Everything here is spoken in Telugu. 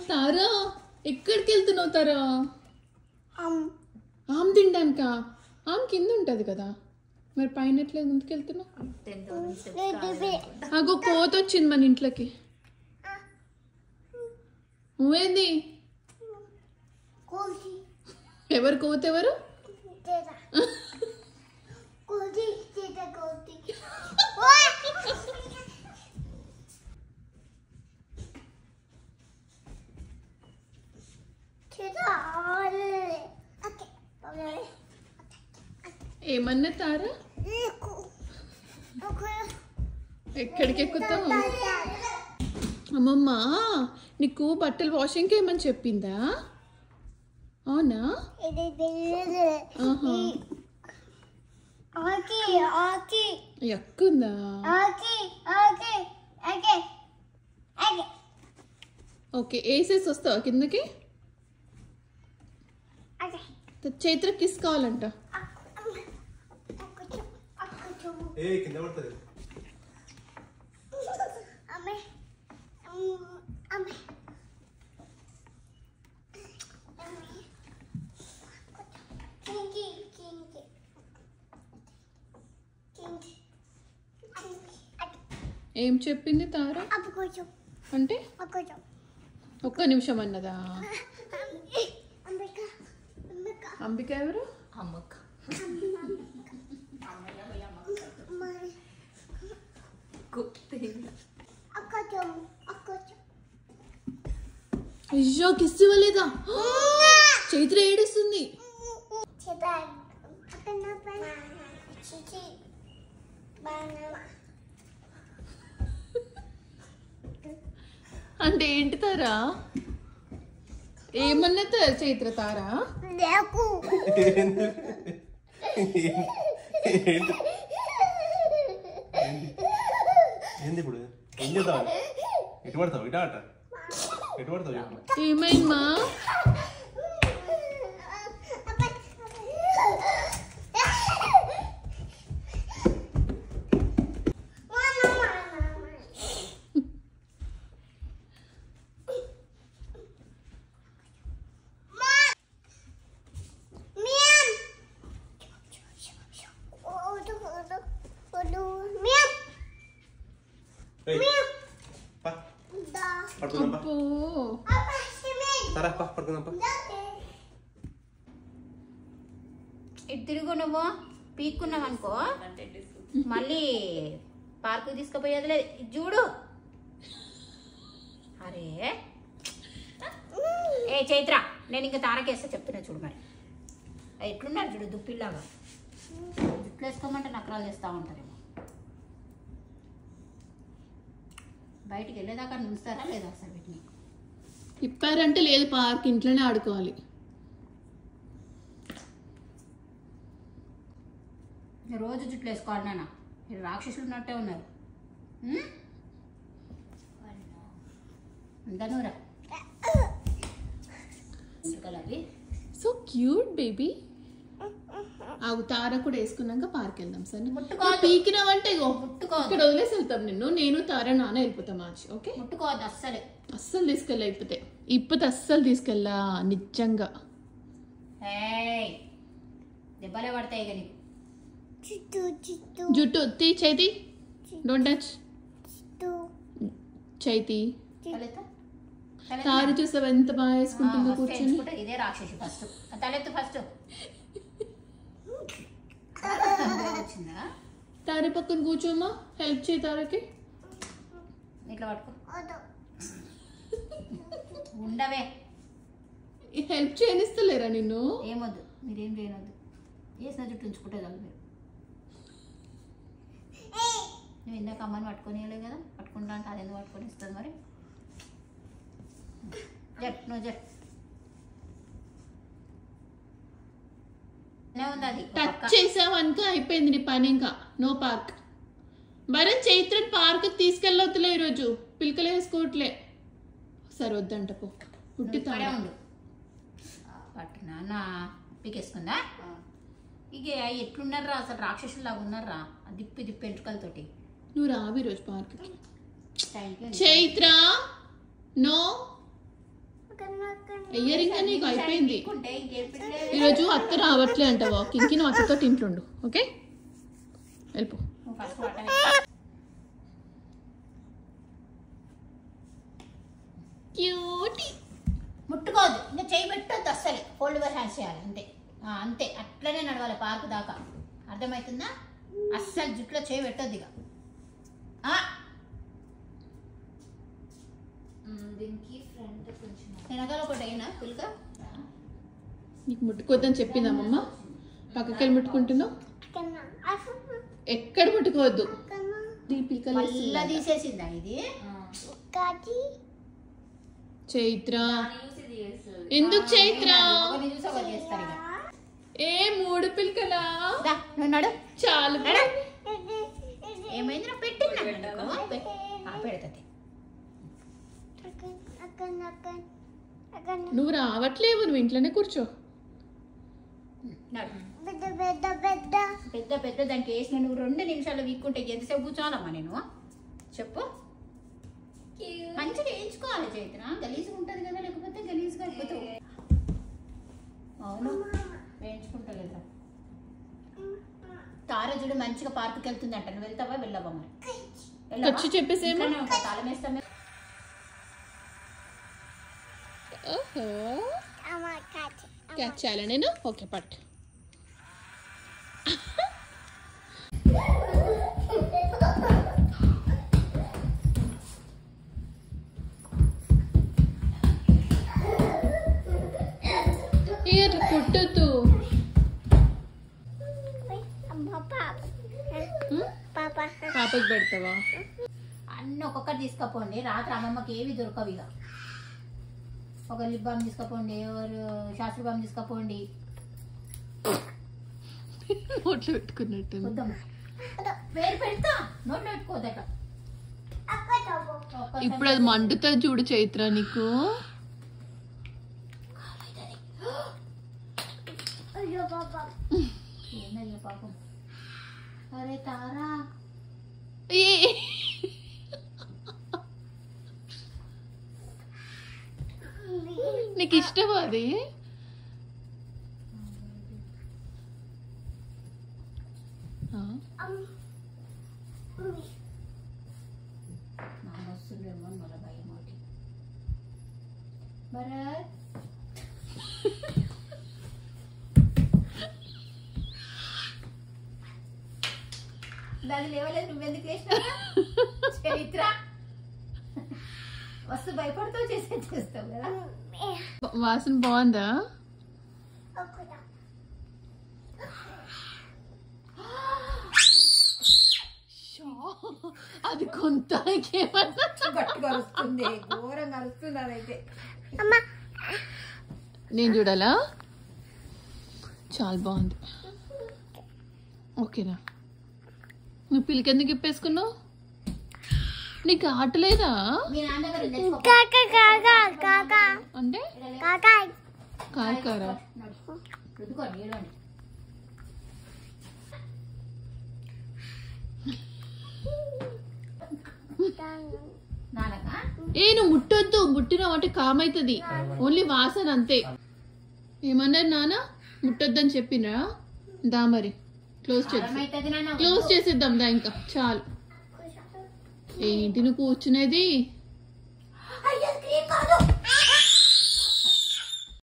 తారా ఎక్కడికి వెళ్తున్నావు తారా? ఆమ్ తినడానికా? ఆమ్ కింద ఉంటుంది కదా, మరి పైన ఎట్లా ముందుకు వెళ్తున్నావు? అగో కోత వచ్చింది మన ఇంట్లోకి. నువ్వేంది? ఎవరు కోత? ఎవరు? ఏమన్నా తారా? ఎక్కడికి ఎక్కుతావు? అమ్మమ్మ నీకు బట్టలు వాషింగ్కి ఏమని చెప్పిందా? అవునా? ఎక్కుందా? ఓకే, వేసేసి వస్తావా కిందకి? చైత్ర కిస్ కావాలంట. ఏం చెప్పింది తారా? అంటే ఒక్క నిమిషం అన్నదా? అంబిక ఎవరు? అమ్మక్క. అయ్యో కిస్ ఇవ్వలేదా? చైత్ర ఏడుస్తుంది. అంటే ఏంటి తారా? ఏమన్నా చైత్ర తారా? ఏమైందమ్మా? ఇటు తిరుగు, నువ్వు పీక్కున్నావు అనుకో మళ్ళీ పార్కు తీసుకుపోయేది లేదు. చూడు, అరే ఏ చైత్ర, నేను ఇంకా తారకేస్తా చెప్తున్నా చూడు. మరి ఎట్లున్నారు చూడు, దుప్పిల్లాగా జుట్లు వేసుకోమంటే నకరాలు చేస్తూ ఉంటారేమో. బయటికి వెళ్ళేదాకా నిలుస్తారా లేదా అసలు? వీటిని ఇప్పారంటే లేదు, పార్క్ ఇంట్లోనే ఆడుకోవాలి. రోజు జుట్లు వేసుకోవాలి నాన్న, మీరు రాక్షసులు ఉన్నట్టే ఉన్నారు. అంతనూరా సో క్యూట్ బేబీ. ఆగు, తార కూడా వేసుకున్నాక పార్క్ వెళ్దాం. సరే పీకినావంటే ఇక్కడ వదిలేసి వెళ్తాం నిన్ను. నేను తార నాన్న వెళ్ళిపోతాం మార్చి. ఓకే, ముట్టుకోవద్దు అస్సలు తీసుకెళ్ళా. ఇప్పుతే అస్సలు తీసుకెళ్ళా నిజంగా. దెబ్బలే పడతాయి కానీ జుట్టు తీ చైతి, డోంట్ టచ్ చైతి. తారు చూసావు ఎంత బాగా వేసుకుంటుందో కూర్చొని. ఇదే రాక్షసి. ఫస్ట్ తలెత్తు, ఫస్ట్ తార పక్కన కూర్చోమ్మా, హెల్ప్ చేయి తారకి. ఇట్లా పట్టుకో, ఉండవే. హెల్ప్ చేయనిస్తలేరా నిన్ను? ఏమొద్దు, మీరేం చేయనొద్దు. వేసిన జుట్టు ఉంచుకుంటే చాలు. మీరు నువ్వు ఇందాక అమ్మని పట్టుకొని వెళ్ళలేదు కదా, పట్టుకుంటా అంటే అది ఎందుకు పట్టుకొని ఇస్తుంది మరి? జట్ నువ్వు జట్ ఉంది, అది టచ్ చేసావనుక అయిపోయింది నీ పని. ఇంకా no park. Bharat Chaitra park తీసుకెళ్ళొద్దులే ఈరోజు, పిలకలే వేసుకోవట్లే. సరే వద్దంట పో. పుట్టి తాడే ఉండు. పట్టినా నా పీకేసుకుందా? ఇక ఎట్లున్నారా అసలు, రాక్షసులాగా ఉన్నారా దిప్పి దిప్పి ఎంట్రుకలతోటి. నువ్వు రావి ఈరోజు పార్క్కి. చైత్ర నో ఇయర్ ఇంకా నీకు అయిపోయింది. ఈరోజు అత్త రావట్లే అంట వాకింగ్కి, నువ్వు అత్తతో ఇంట్లో ఉండు. ఓకే వెళ్ళిపో. క్యూటీ ముట్టుకోవద్దు, ఇంకా చేయి పెట్టొద్దు అస్సలు. ఫోల్డ్ బై హ్యాండ్స్ చేయాలి అంతే. అంతే అట్లనే నడవాలి పార్క్ దాకా, అర్థమవుతుందా? అస్సలు జుట్లో చేయి పెట్టొద్దు ఇక. దీనికి ఫ్రంట్ కొంచెం వెనకాల ఒకటి అయినా ఫుల్గా. నీకు ముట్టుకోవద్దని చెప్పిందమ్మమ్మ, పక్కకి వెళ్ళి ముట్టుకుంటున్నావు. ఎక్కడ ముట్టుకోవద్దు. మళ్ళా తీసేసిందా ఇది? చైత్ర ఎందుకు చైత్ర? ఏ 3 పిలకలా? చాలు. ఏమైంది? పెట్టింది పెడుతుంది. నువ్వు రావట్లేవు, నువ్వు ఇంట్లోనే కూర్చో. పెద్ద పెద్ద దానికి వేసిన నువ్వు 2 నిమిషాలు వీక్కుంటే ఎంతసేపు కూర్చోవాలమ్మా నేను చెప్పు? మంచిగా వేయించుకోవాలి చైత్ర, గలీజ్గా ఉంటుంది కదా, లేకపోతే గలీజ్గా అయిపోతావు. అవును వేయించుకుంటా లేదా? తార చూడు మంచిగా పార్క్కి వెళ్తుందంట, నువ్వు వెళ్తావా వెళ్ళవా? మరి చెప్పేసేమో తాళం వేస్తామే. క్యాచ్ చేయాలా నేను? ఓకే పట్టు. కుట్టద్దు. పాపకి పెడతావా? అన్నీ ఒక్కొక్కటి తీసుకపోండి, రాత్రి అమ్మమ్మకి ఏవి దొరకవు ఇక. ఒక లిప్ బామ్ తీసుకపోండి, శాస్త్రి బామ్ తీసుకపోండి. నోట్లో పెట్టుకున్నట్టు వేరు పెడతా, నోట్లో పెట్టుకోదట. ఇప్పుడు అది మండుతుంది చూడు చైత్ర నీకు. పాపం. అరే తారా నీకు ఇష్టమా అది? వస్తుందేమో మళ్ళీ భయం ఒకటి. భరత్ దాని లేవలేదు, నువ్వెందుకు లేచినావా చైత్ర? వస్తు భయపడుతూ చేస్తావు కదా. వాసన బాగుందా? అది కొంత గట్టిగా అరుస్తుంది, ఘోరంగా అరుస్తుంది అదైతే. నేను చూడాలా? చాలా బాగుంది. ఓకేనా? నువ్వు పిలికెందుకు ఇప్పేసుకున్నావు? నీకు ఆటలేదా? అంటే కాయకారా? ఏ నువ్వు ముట్టొద్దు, ముట్టినావు అంటే కామైతుంది. ఓన్లీ వాసన అంతే. ఏమన్నారు నాన్న? ముట్టొద్దని చెప్పినా? దా మరి క్లోజ్ చేసేద్దాం దా. ఇంకా చాలు. ఏంటి నువ్వు కూర్చునేది?